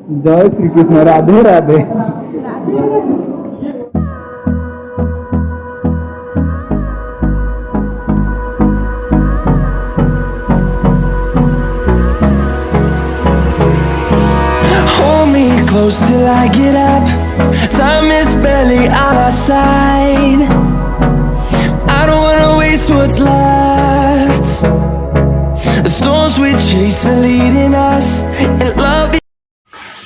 जय Shri Krishna. Radhe Radhe. Hold me close till I get up. Time is barely on our side. I don't wanna waste what's left. The storms we chase are leading us, and love.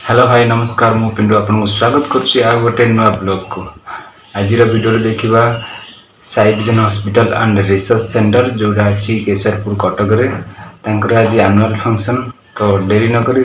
Hello भाई नमस्कार मु पिंडू आपको स्वागत करुच्ची आ गोटे नुआ blog को। आज वीडियो देखा Sai vision hospital and research centre जोड़ा अच्छी केसरपुर कटक रे तांकर आज एनुअल फंक्शन तो डेरी न करी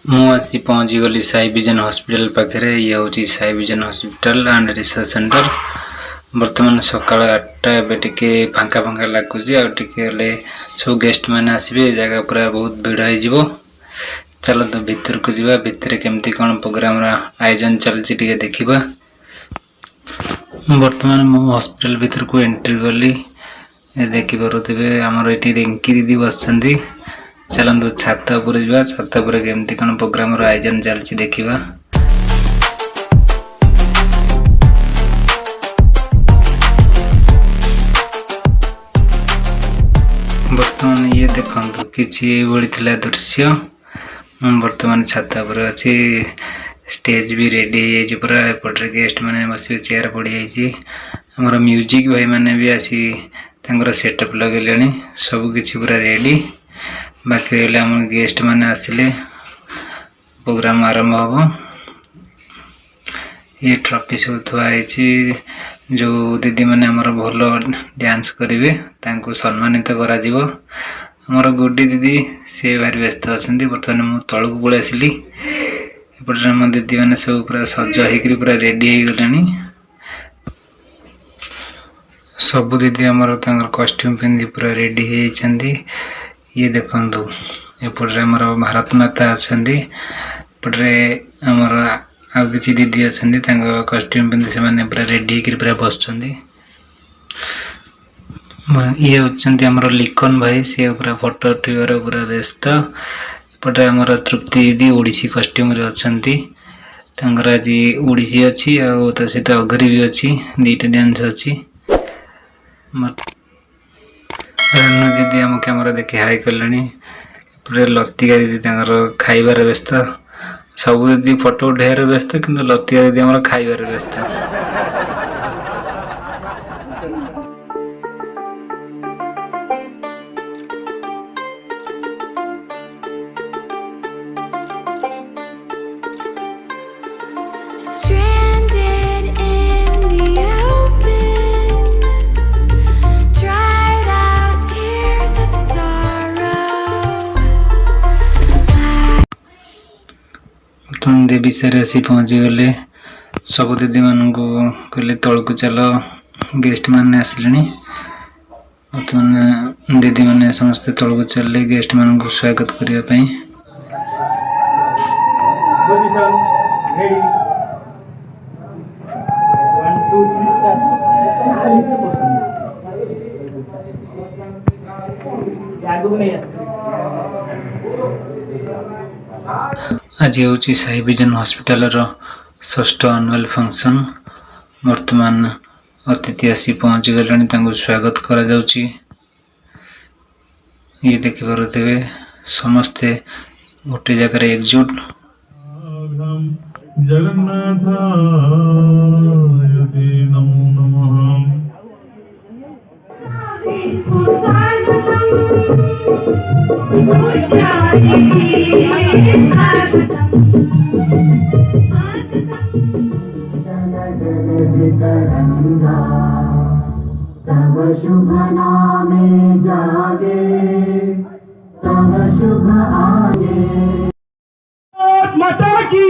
मुझे पहुँची गली साई विजन हॉस्पिटल पाखे। ये हूँ Sai vision hospital and research centre. बर्तमान सकाल 8टा टे फांका फांका लगुच आगे सब गेस्ट मैंने आसवे जगह पूरा बहुत भिड़ हो। चलते भीतर को जावा भितर केमती कौन प्रोग्राम आयोजन चलती देखा। बर्तमान मु हॉस्पिटल भीतर को एंट्री गली देखिपे आमर ये रिंकी दीदी बस। चलते छात उपर जा छात उपर केमती कौन प्रोग्राम आयोजन चलती देखा। बर्तमान ये देखो किसी थी दृश्य। बर्तमान छात उपर अच्छी स्टेज भी रेडी है पूरा। एपटे गेस्ट मैंने बस चेयर पड़ी जाइए। आमर म्यूजिक भाई मैंने भी आसी सेटअप लगे सबकि पूरा रेडी। बाकी रहा आम गेस्ट मैंने आसिले प्रोग्राम आरंभ हम। ये ट्रॉफी सब थुआई जो दीदी मैंने आमर भल डांस करेंगे सम्मानित कर गुड्डी दीदी सी भारी व्यस्त अच्छा। बर्तमान मुझे तलू पलि आसली एपटे मो दीदी मैंने सब पूरा सज हो पूरा रेडी हो गले। सब दीदी आमर कॉस्ट्यूम पिंधि पूरा रेडी होती। ये देखु एपटे आमर भारत माता अच्छा। एपटे आमर आउ कि दीदी अच्छा कॉस्ट्यूम पिंधि से पूरा रेडी हो पूरा बस। ये होती आमर लिखन भाई सी पूरा फोटो उठार पूरा व्यस्त। एपटे आमर तृप्ति दीदी ओडिसी कॉस्ट्यूम रे अच्छी। आज ओडिसी अच्छी आ सहित अघरी भी अच्छी दीटा डांस अच्छी। रेणु दीदी आम कैमरा देखी हाई कले। लतिका दीदी खाइबार व्यस्त। सब दीदी फोटो उठाइबार व्यस्त किंतु लतिका दीदी आम खाइबार व्यस्त। देवी सारे आसी पहुँची गले। सब दीदी मान को कहले तल को चल गेस्ट मैंने आसिले। बर्तमान दीदी मैंने समस्ते तल को चलले गेस्ट मान को स्वागत करने। आज हूँ साई विजन हॉस्पिटल षष्ठ एनुअल फंक्शन। वर्तमान अतिथि आसी पहुँची गले स्वागत करा जाउची। ये देखिपे समस्ते गोटे जगह एकजुट। तव शुभ नामे जागे तव शुभ आगे। माता की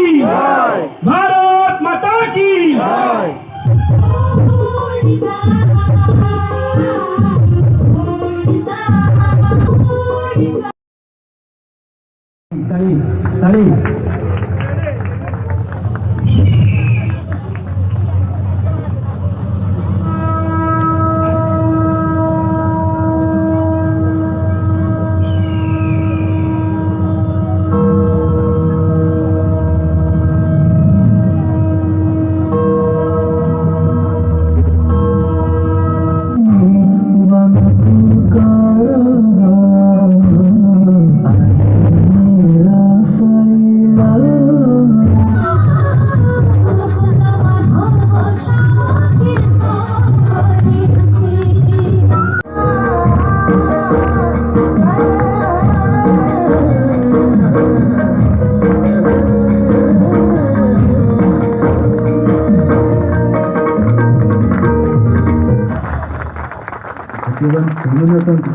भाग्यवान सेमाने अटंती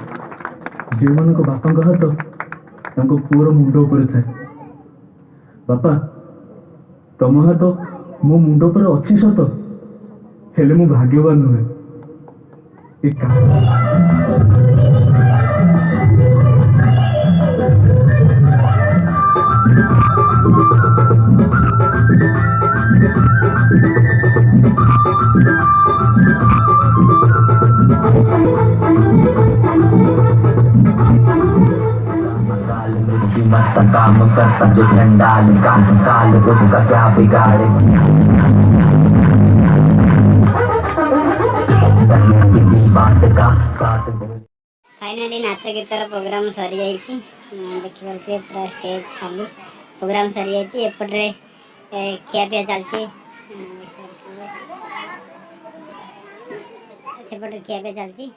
जो मान बापा हाथ तांको पुअर मुंड उपर थाए। बापा तम हाथ मो मुंड उपर अच्छी सत हेले मु भाग्यवान नुहे। मस्त काम करता जो चंडाल काल उसका क्या बिगाड़े। किसी बात का साथ फाइनाली नाच गीतर प्रोग्राम सरी जाइए। देखिए पूरा स्टेज खाली प्रोग्राम सरी जाइए। एपटे खियापिया चलती सेपटे खियापिया चलती।